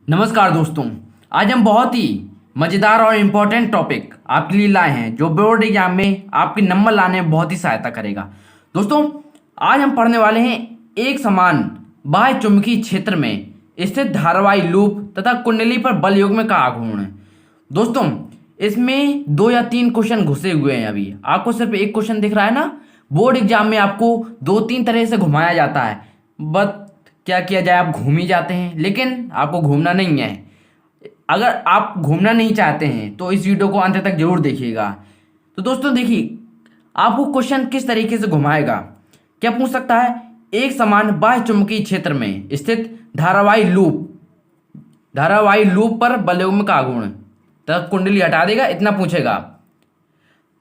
नमस्कार दोस्तों। आज हम बहुत ही मज़ेदार और इम्पोर्टेंट टॉपिक आपके लिए लाए हैं जो बोर्ड एग्जाम में आपके नंबर लाने में बहुत ही सहायता करेगा। दोस्तों, आज हम पढ़ने वाले हैं एक समान बाह्य चुंबकीय क्षेत्र में स्थित धारावाही लूप तथा कुंडली पर बल युग्म का आघूर्ण। दोस्तों, इसमें 2 या 3 क्वेश्चन घुसे हुए हैं। अभी आपको सिर्फ एक क्वेश्चन दिख रहा है ना। बोर्ड एग्जाम में आपको 2-3 तरह से घुमाया जाता है, बट क्या किया जाए, आप घूम ही जाते हैं। लेकिन आपको घूमना नहीं है। अगर आप घूमना नहीं चाहते हैं तो इस वीडियो को अंत तक जरूर देखिएगा। तो दोस्तों देखिए, आपको क्वेश्चन किस तरीके से घुमाएगा। क्या पूछ सकता है, एक समान बाह्य चुंबकीय क्षेत्र में स्थित धारावाही लूप पर बल युग्म का आघूर्ण तथा कुंडली हटा देगा, इतना पूछेगा।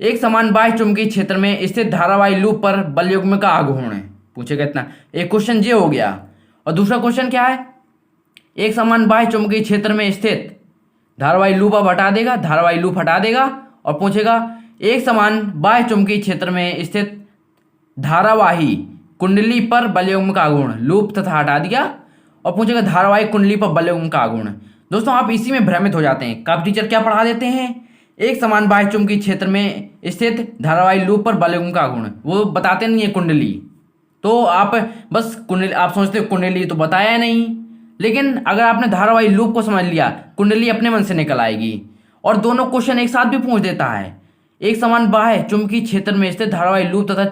एक समान बाह्य चुंबकीय क्षेत्र में स्थित धारावाही लूप पर बल युग्म का आघूर्ण पूछेगा, इतना। एक क्वेश्चन ये हो गया। और दूसरा क्वेश्चन क्या है, एक समान बाह्य चुंबकीय क्षेत्र में स्थित धारावाही लूप अब हटा देगा, धारावाही लूप हटा देगा और पूछेगा एक समान बाह्य चुंबकीय क्षेत्र में स्थित धारावाही कुंडली पर बल युग्म का आघूर्ण, लूप तथा हटा दिया और पूछेगा धारावाही कुंडली पर बल युग्म का आघूर्ण। दोस्तों, आप इसी में भ्रमित हो जाते हैं। काफी टीचर क्या पढ़ा देते हैं, एक समान बाह्य चुंबकीय क्षेत्र में स्थित धारावाही लूप पर बल युग्म का आघूर्ण, वो बताते नहीं है कुंडली। तो आप बस कुंडली, आप सोचते हो कुंडली तो बताया नहीं। लेकिन अगर आपने धारावाही लूप को समझ लिया, कुंडली अपने मन से निकल आएगी। और दोनों क्वेश्चन एक साथ भी पूछ देता है, एक समान बाह्य चुंबकीय क्षेत्र में स्थित धारावाही लूप तथा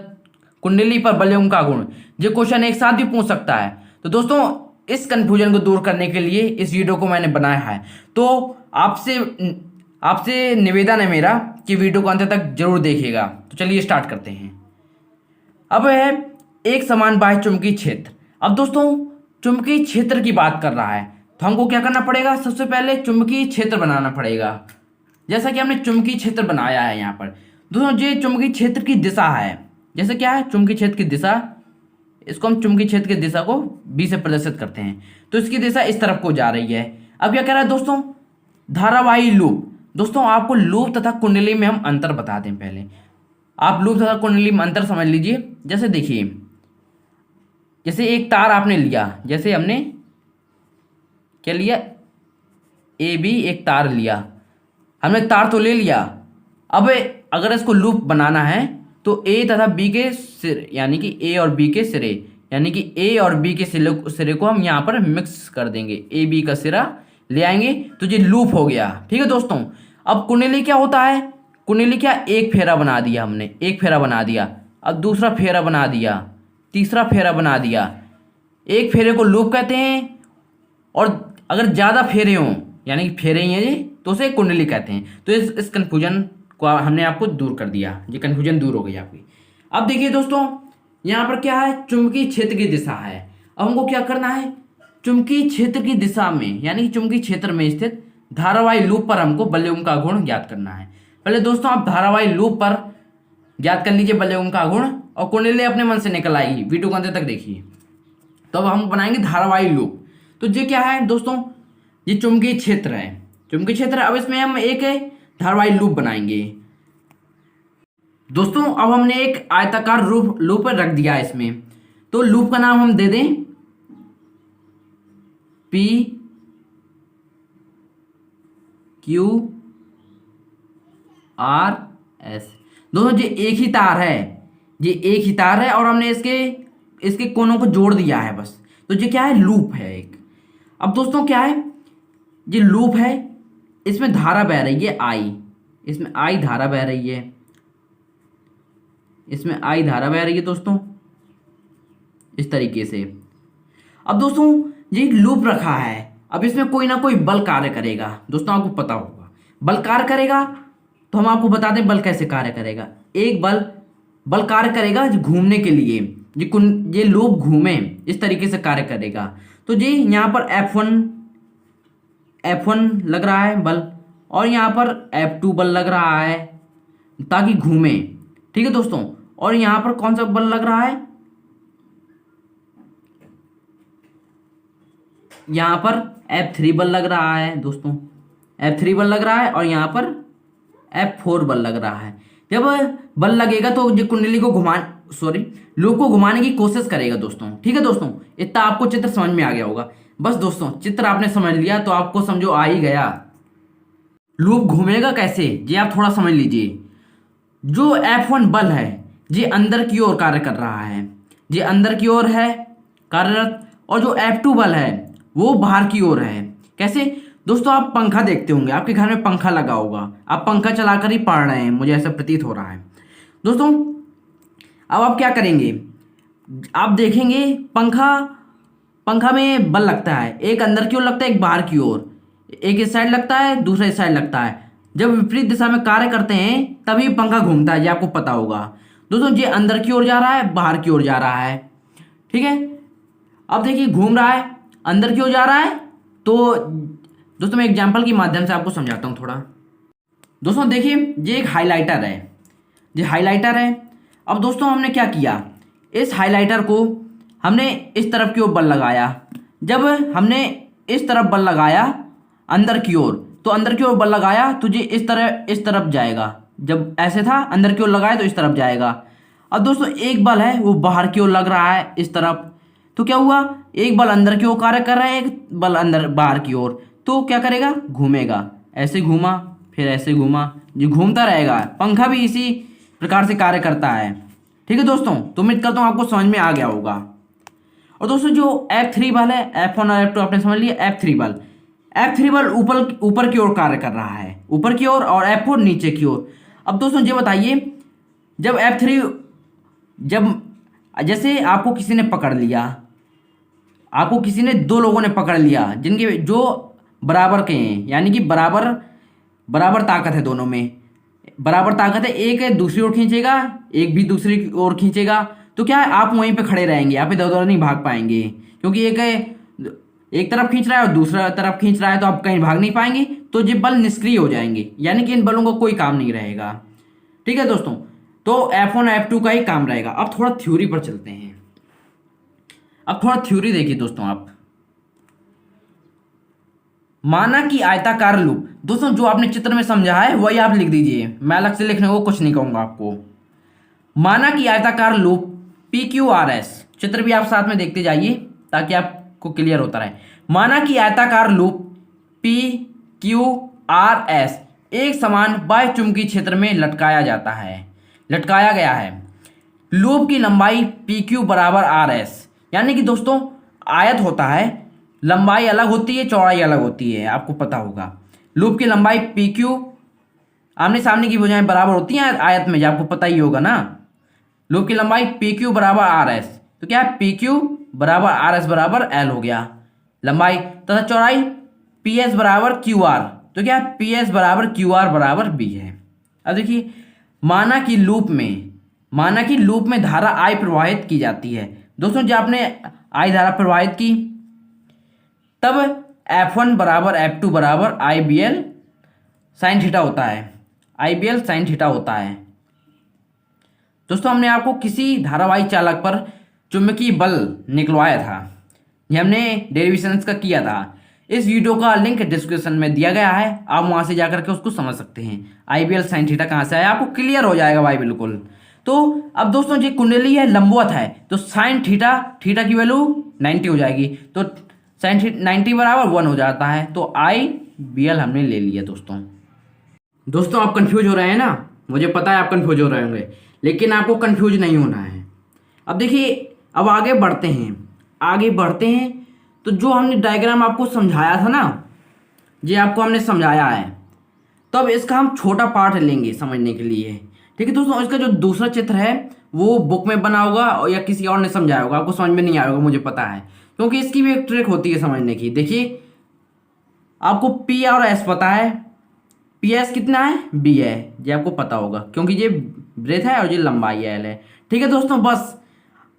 कुंडली पर बल युग्म का आघूर्ण, ये क्वेश्चन एक साथ भी पूछ सकता है। तो दोस्तों, इस कंफ्यूजन को दूर करने के लिए इस वीडियो को मैंने बनाया है। तो आपसे निवेदन है मेरा कि वीडियो को अंत तक जरूर देखिएगा। तो चलिए स्टार्ट करते हैं। अब है एक समान बाह्य चुंबकीय क्षेत्र। अब दोस्तों, चुंबकीय क्षेत्र की बात कर रहा है तो हमको क्या करना पड़ेगा, सबसे पहले चुंबकीय क्षेत्र बनाना पड़ेगा। जैसा कि हमने चुंबकीय क्षेत्र बनाया है यहाँ पर। दोस्तों, ये चुंबकीय क्षेत्र की दिशा है। जैसे क्या है, चुंबकीय क्षेत्र की दिशा, इसको हम चुंबकीय क्षेत्र की दिशा को बी से प्रदर्शित करते हैं। तो इसकी दिशा इस तरफ को जा रही है। अब क्या कह रहा है दोस्तों, धारावाही लूप। दोस्तों, आपको लूप तथा कुंडली में हम अंतर बता दें। पहले आप लूप तथा कुंडली में अंतर समझ लीजिए। जैसे देखिए, जैसे एक तार आपने लिया, जैसे हमने क्या लिया, ए बी एक तार लिया। हमने तार तो ले लिया। अब अगर इसको लूप बनाना है तो ए तथा बी के सिरे, यानी कि ए और बी के सिरे, यानी कि ए और बी के सिरे को हम यहाँ पर मिक्स कर देंगे। ए बी का सिरा ले आएंगे तो ये लूप हो गया। ठीक है दोस्तों। अब कुंडली क्या होता है, कुंडली क्या, एक फेरा बना दिया हमने, एक फेरा बना दिया। अब दूसरा फेरा बना दिया, तीसरा फेरा बना दिया। एक फेरे को लूप कहते हैं, और अगर ज़्यादा फेरे हों, यानी कि फेरे ही हैं ये, तो उसे कुंडली कहते हैं। तो इस कन्फ्यूजन को हमने आपको दूर कर दिया। ये कन्फ्यूजन दूर हो गई आपकी। अब देखिए दोस्तों, यहाँ पर क्या है, चुंबकीय क्षेत्र की दिशा है। अब हमको क्या करना है, चुंबकीय क्षेत्र की दिशा में, यानी कि चुंबकीय क्षेत्र में स्थित धारावाही लूप पर हमको बल युग्म का गुण ज्ञात करना है। पहले दोस्तों, आप धारावाही लूप पर ज्ञात कर लीजिए बल युग्म का गुण, और कुंडली अपने मन से निकल आएगी। वीडियो को अंत तक देखिए। तो अब हम बनाएंगे धारावाही लूप। तो ये क्या है दोस्तों, ये चुंबकीय क्षेत्र है, चुंबकीय क्षेत्र। अब इसमें हम एक धारावाही लूप बनाएंगे। दोस्तों, अब हमने एक आयताकार लूप रख दिया है इसमें। तो लूप का नाम हम दे दें पी क्यू आर एस। दोस्तों, ये एक ही तार है, ये एक ही तार है, और हमने इसके कोनों को जोड़ दिया है बस। तो ये क्या है, लूप है एक। अब दोस्तों क्या है, ये लूप है, इसमें धारा बह रही है आई, इसमें आई धारा बह रही है, इसमें आई धारा बह रही है दोस्तों, इस तरीके से। अब दोस्तों, ये लूप रखा है। अब इसमें कोई ना कोई बल कार्य करेगा। दोस्तों, आपको पता होगा बल कार्य करेगा। तो हम आपको बता दें बल कैसे कार्य करेगा। एक बल कार्य करेगा घूमने के लिए, ये लूप घूमे इस तरीके से कार्य करेगा। तो जी यहाँ पर F1 लग रहा है बल, और यहाँ पर F2 बल लग रहा है ताकि घूमे। ठीक है दोस्तों। और यहाँ पर कौन सा बल लग रहा है, यहाँ पर F3 बल लग रहा है दोस्तों, F3 बल लग रहा है, और यहाँ पर F4 बल लग रहा है। जब बल लगेगा तो ये कुंडली को सॉरी लूप को घुमाने की कोशिश करेगा दोस्तों। ठीक है दोस्तों, इतना आपको चित्र समझ में आ गया होगा। बस दोस्तों चित्र आपने समझ लिया तो आपको समझो आ ही गया। लूप घूमेगा कैसे ये आप थोड़ा समझ लीजिए। जो F1 बल है ये अंदर की ओर कार्य कर रहा है, ये अंदर की ओर है कार्यरत, और जो F2 बल है वो बाहर की ओर है। कैसे दोस्तों, आप पंखा देखते होंगे, आपके घर में पंखा लगा होगा, आप पंखा चलाकर ही पढ़ रहे हैं, मुझे ऐसा प्रतीत हो रहा है दोस्तों। अब आप क्या करेंगे, आप देखेंगे पंखा में बल लगता है, एक अंदर की ओर लगता है, एक बाहर की ओर, एक इस साइड लगता है, दूसरा इस साइड लगता है। जब विपरीत दिशा में कार्य करते हैं तभी पंखा घूमता है, ये आपको पता होगा दोस्तों। ये अंदर की ओर जा रहा है, बाहर की ओर जा रहा है, ठीक है। अब देखिए घूम रहा है, अंदर की ओर जा रहा है। तो दोस्तों मैं एग्जाम्पल के माध्यम से आपको समझाता हूँ थोड़ा। दोस्तों देखिए ये एक हाइलाइटर है, ये हाइलाइटर है। अब दोस्तों हमने क्या किया, इस हाइलाइटर को हमने इस तरफ की ओर बल लगाया। जब हमने इस तरफ बल लगाया अंदर की ओर, तो अंदर की ओर बल लगाया तो ये इस तरफ जाएगा। जब ऐसे था अंदर की ओर लगाया तो इस तरफ जाएगा। अब दोस्तों एक बल है वो बाहर की ओर लग रहा है इस तरफ, तो क्या हुआ, एक बल अंदर की ओर कार्य कर रहा है, एक बल अंदर बाहर की ओर, तो क्या करेगा, घूमेगा। ऐसे घूमा फिर ऐसे घूमा, ये घूमता रहेगा। पंखा भी इसी प्रकार से कार्य करता है। ठीक है दोस्तों, तो उम्मीद करता हूँ आपको समझ में आ गया होगा। और दोस्तों जो F3 बल है, F1 और F2 आपने समझ लिया। F3 बल ऊपर की ओर कार्य कर रहा है, ऊपर की ओर, और F4 नीचे की ओर। अब दोस्तों ये बताइए, जब F3 जब जैसे आपको किसी ने पकड़ लिया, आपको किसी ने, दो लोगों ने पकड़ लिया जिनके जो बराबर के हैं, यानी कि बराबर ताकत है, दोनों में बराबर ताकत है। एक दूसरी ओर खींचेगा, एक भी दूसरी ओर खींचेगा, तो क्या है, आप वहीं पे खड़े रहेंगे, आप इधर उधर नहीं भाग पाएंगे, क्योंकि एक तरफ खींच रहा है और दूसरा तरफ खींच रहा है, तो आप कहीं भाग नहीं पाएंगे, तो ये बल निष्क्रिय हो जाएंगे, यानी कि इन बलों का कोई काम नहीं रहेगा। ठीक है दोस्तों, तो F1 F2 का ही काम रहेगा। अब थोड़ा थ्योरी पर चलते हैं। अब थोड़ा थ्योरी देखिए दोस्तों आप। माना कि आयताकार लूप, दोस्तों जो आपने चित्र में समझा है वही आप लिख दीजिए, मैं अलग से लिखने को कुछ नहीं कहूंगा आपको। माना कि आयताकार लूप PQRS, चित्र भी आप साथ में देखते जाइए ताकि आपको क्लियर होता रहे। माना कि आयताकार लूप PQRS एक समान बाह्य चुंबकीय क्षेत्र में लटकाया गया है। लूप की लंबाई PQ बराबर RS, यानी कि दोस्तों आयत होता है, लंबाई अलग होती है, चौड़ाई अलग होती है, आपको पता होगा। लूप की लंबाई PQ आमने सामने की भुजाएं बराबर होती हैं आयत में, जो आपको पता ही होगा ना। लूप की लंबाई PQ बराबर RS, तो क्या है, PQ बराबर RS बराबर L हो गया लंबाई, तथा चौड़ाई PS बराबर QR, तो क्या है, PS बराबर QR बराबर B है। अब देखिए, माना कि लूप में धारा I प्रवाहित की जाती है। दोस्तों जब आपने I धारा प्रवाहित की, तब F1 बराबर F2 बराबर IBL साइन थीटा होता है, IBL साइन थीटा होता है। दोस्तों हमने आपको किसी धारावाही चालक पर चुंबकीय बल निकलवाया था, ये हमने डेरिवेशंस का किया था। इस वीडियो का लिंक डिस्क्रिप्शन में दिया गया है, आप वहां से जाकर के उसको समझ सकते हैं। IBL साइन थीटा कहाँ से आया, आपको क्लियर हो जाएगा भाई बिल्कुल। तो अब दोस्तों ये कुंडली है, लंबवत है, तो साइन थीटा की वैल्यू 90 हो जाएगी, तो साइन 90 बराबर 1 हो जाता है, तो IBL हमने ले लिया। दोस्तों आप कंफ्यूज हो रहे हैं ना, मुझे पता है आप कंफ्यूज हो रहे होंगे, लेकिन आपको कंफ्यूज नहीं होना है। अब देखिए, अब आगे बढ़ते हैं। तो जो हमने डायग्राम आपको समझाया था ना, ये आपको हमने समझाया है, तो अब इसका हम छोटा पार्ट लेंगे समझने के लिए। ठीक है दोस्तों, इसका जो दूसरा चित्र है वो बुक में बना होगा या किसी और ने समझाया होगा, आपको समझ में नहीं आया होगा, मुझे पता है, क्योंकि इसकी भी एक ट्रिक होती है समझने की। देखिए आपको P और S पता है, PS कितना है, B है, ये आपको पता होगा, क्योंकि ये ब्रेथ है और ये लंबाई है, L है। ठीक है दोस्तों, बस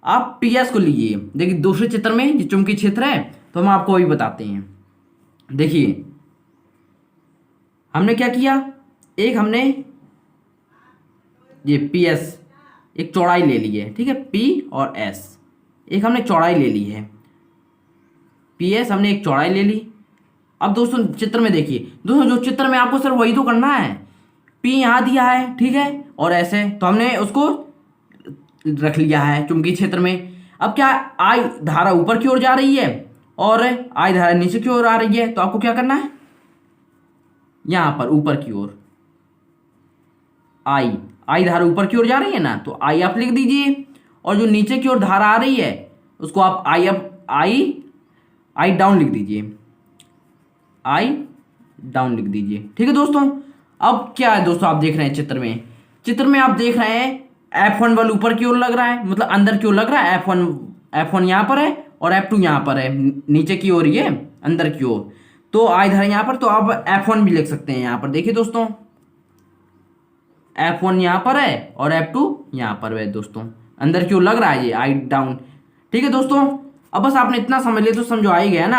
आप PS को लीजिए। देखिए दूसरे चित्र में ये चुंबकीय क्षेत्र है, तो हम आपको अभी बताते हैं। देखिए हमने क्या किया, एक हमने ये PS एक चौड़ाई ले ली है, ठीक है, P और S एक हमने चौड़ाई ले ली है, PS हमने एक चौड़ाई ले ली। अब दोस्तों चित्र में देखिए, दोस्तों जो चित्र में आपको सिर्फ वही तो करना है, P यहाँ दिया है, ठीक है, और ऐसे तो हमने उसको रख लिया है चुंबकीय क्षेत्र में। अब क्या आई धारा ऊपर की ओर जा रही है और आई धारा नीचे की ओर आ रही है, तो आपको क्या करना है, यहां पर ऊपर की ओर आई धारा ऊपर की ओर जा रही है ना, तो आई आप लिख दीजिए, और जो नीचे की ओर धारा आ रही है उसको आप आई डाउन लिख दीजिए, आई डाउन लिख दीजिए। ठीक है दोस्तों। अब क्या है दोस्तों, आप देख रहे हैं चित्र में आप देख रहे हैं F1 बल ऊपर की ओर लग रहा है, मतलब अंदर की ओर लग रहा है। F1 यहाँ पर है और F2 यहाँ पर है, नीचे की ओर, ये अंदर की ओर। तो आई धारा यहाँ पर, तो आप F1 भी लिख सकते हैं यहाँ पर। देखिए दोस्तों, F1 यहाँ पर है और F2 यहाँ पर है दोस्तों, अंदर की ओर लग रहा है ये आई डाउन। ठीक है दोस्तों। अब बस आपने इतना समझ लिया तो समझो आ ही गया ना।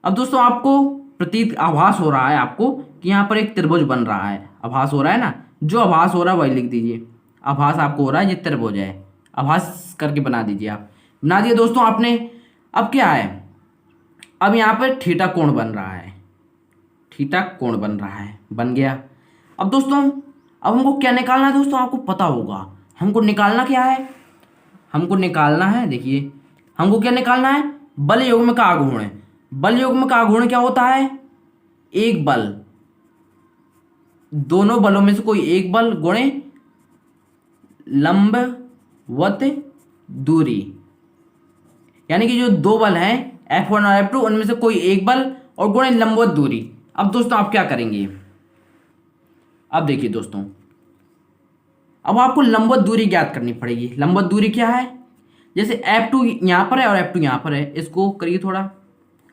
अब दोस्तों आपको प्रतीत आभास हो रहा है आपको कि यहाँ पर एक त्रिभुज बन रहा है, आभास हो रहा है ना, जो आभास हो रहा है वही लिख दीजिए। आभास आपको हो रहा है ये त्रिभुज है, आभास करके बना दीजिए। आप बना दिए दोस्तों आपने। अब क्या है, अब यहाँ पर थीटा कोण बन रहा है, थीटा कोण बन रहा है, बन गया। अब दोस्तों अब हमको क्या निकालना है दोस्तों, आपको पता होगा हमको निकालना क्या है। हमको निकालना है, देखिए हमको क्या निकालना है, बल युग्म का आघूर्ण। बल युग्म का आघूर्ण क्या होता है, एक बल, दोनों बलों में से कोई एक बल गुणे लंबवत दूरी, यानी कि जो दो बल हैं F1 और F2 उनमें से कोई एक बल और गुणे लंबवत दूरी। अब दोस्तों आप क्या करेंगे, अब देखिए दोस्तों, अब आपको लंबवत दूरी ज्ञात करनी पड़ेगी। लंबवत दूरी क्या है, जैसे F2 यहाँ पर है और F2 यहाँ पर है, इसको करिए थोड़ा,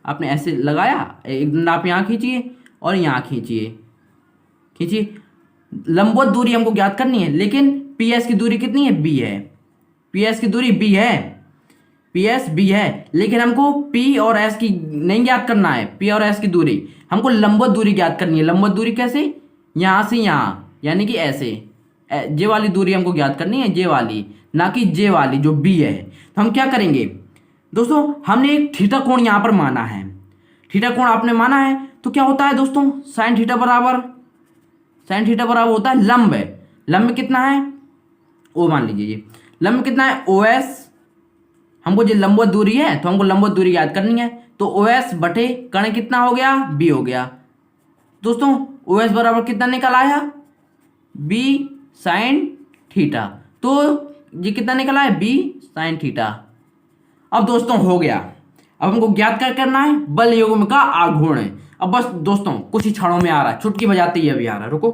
आपने ऐसे लगाया, एक दंड आप यहाँ खींचिए और यहाँ खींचिए। लंबवत दूरी हमको ज्ञात करनी है, लेकिन PS की दूरी कितनी है, B है। PS की दूरी B है, PS B है, लेकिन हमको P और S की नहीं ज्ञात करना है। P और S की दूरी हमको लंबवत दूरी ज्ञात करनी है। लंबवत दूरी कैसे, यहाँ से यहाँ, यानी कि ऐसे, जे वाली दूरी हमको ज्ञात करनी है, जे वाली, ना कि जे वाली जो B है। तो हम क्या करेंगे दोस्तों, हमने एक थीटा कोण यहाँ पर माना है। थीटा कोण आपने माना है तो क्या होता है दोस्तों, साइन थीटा बराबर होता है लंब। लंब कितना है, O मान लीजिए, ये लंब कितना है OS। हमको जो लंबवत दूरी है तो हमको लंबवत दूरी याद करनी है, तो OS बटे कर्ण कितना हो गया, B हो गया दोस्तों। OS बराबर कितना निकल आया, B साइन थीटा। तो ये कितना निकला है, B साइन थीटा। अब दोस्तों हो गया। अब हमको ज्ञात क्या करना है, बल युग्म का आघूर्ण। अब बस दोस्तों कुछ ही क्षणों में आ रहा है, चुटकी बजाते ही अभी आ रहा है। रुको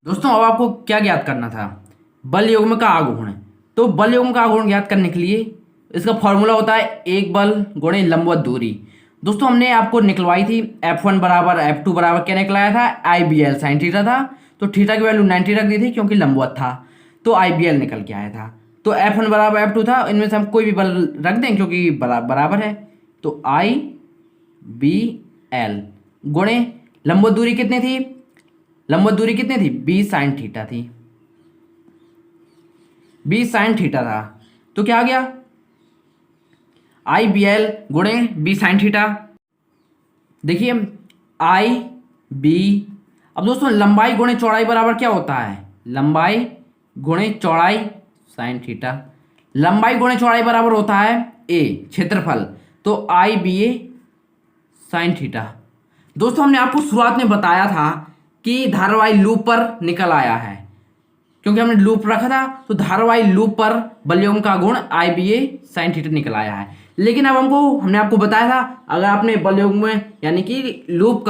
दोस्तों, अब आपको क्या ज्ञात करना था, बल युग्म का आघूर्ण। तो बल युग्म का आघूर्ण ज्ञात करने के लिए इसका फॉर्मूला होता है एक बल गुणे लंबवत दूरी। दोस्तों हमने आपको निकलवाई थी F1 बराबर F2 बराबर क्या निकलाया था, IBL साइन थीटा था। तो थीटा की वैल्यू 90 रख दी थी क्योंकि लंबवत था, तो IBL निकल के आया था। तो F1 बराबर F2 था, इनमें से हम कोई भी बल रख दें क्योंकि बराबर है। तो IBL गुणे लंबवत दूरी कितनी थी, B साइन थीटा थी, B साइन थीटा था। तो क्या आ गया, IBL गुणे B साइन थीटा। देखिए IB, अब दोस्तों लंबाई गुणे चौड़ाई बराबर क्या होता है, लंबाई गुणे चौड़ाई साइन थीटा। लंबाई गुणे चौड़ाई बराबर होता है A क्षेत्रफल, तो IBA साइन थीटा। दोस्तों हमने आपको शुरुआत में बताया था कि धारावाही लूप पर निकल आया है, क्योंकि हमने लूप रखा था, तो धारावाही लूप पर बल युग्म का गुण IBA साइन थीटा निकल आया है। लेकिन अब हमने आपको बताया था, अगर आपने बल युग्म यानी कि लूप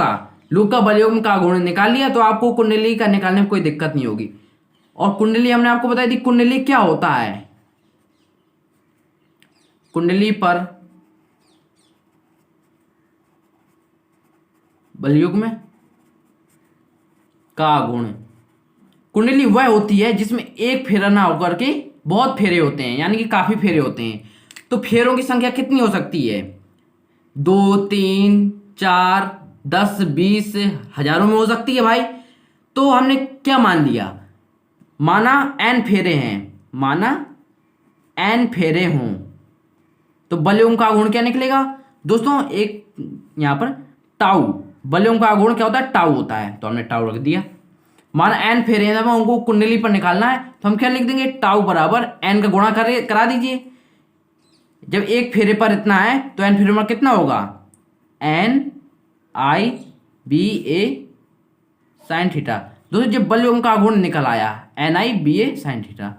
का बल युग्म का गुण निकाल लिया तो आपको कुंडली का निकालने में कोई दिक्कत नहीं होगी। और कुंडली हमने आपको बताई थी, कुंडली क्या होता है, कुंडली पर बल युग्म का गुण। कुंडली वह होती है जिसमें एक फेरा ना होकर के बहुत फेरे होते हैं, यानी कि काफी फेरे होते हैं। तो फेरों की संख्या कितनी हो सकती है, 2, 3, 4, 10, 20, हजारों में हो सकती है भाई। तो हमने क्या मान लिया, माना n फेरे हैं, माना n फेरे हों, तो बल युग्म का गुण क्या निकलेगा दोस्तों, एक यहाँ पर टाउ, बल युग्म का गुण क्या होता है, टाउ होता है, तो हमने टाउ रख दिया। माना एन फेरे हैं, तो उनको कुंडली पर निकालना है, तो हम क्या लिख देंगे, टाउ बराबर एन का गुणा करा दीजिए। जब एक फेरे पर इतना है तो एन फेरे पर कितना होगा, एन आई बी ए साइन थीटा। दोस्तों जब बलयों का गुण निकल आया एन आई बी ए साइन थीटा।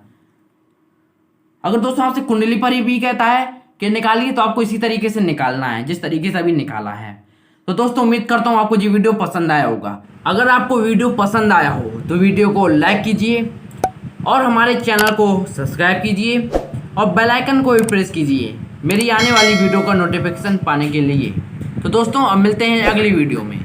अगर दोस्तों आपसे कुंडली पर ही बी कहता है कि निकालिए, तो आपको इसी तरीके से निकालना है जिस तरीके से अभी निकाला है। तो दोस्तों उम्मीद करता हूँ आपको ये वीडियो पसंद आया होगा। अगर आपको वीडियो पसंद आया हो तो वीडियो को लाइक कीजिए और हमारे चैनल को सब्सक्राइब कीजिए और बेल आइकन को भी प्रेस कीजिए मेरी आने वाली वीडियो का नोटिफिकेशन पाने के लिए। तो दोस्तों अब मिलते हैं अगली वीडियो में।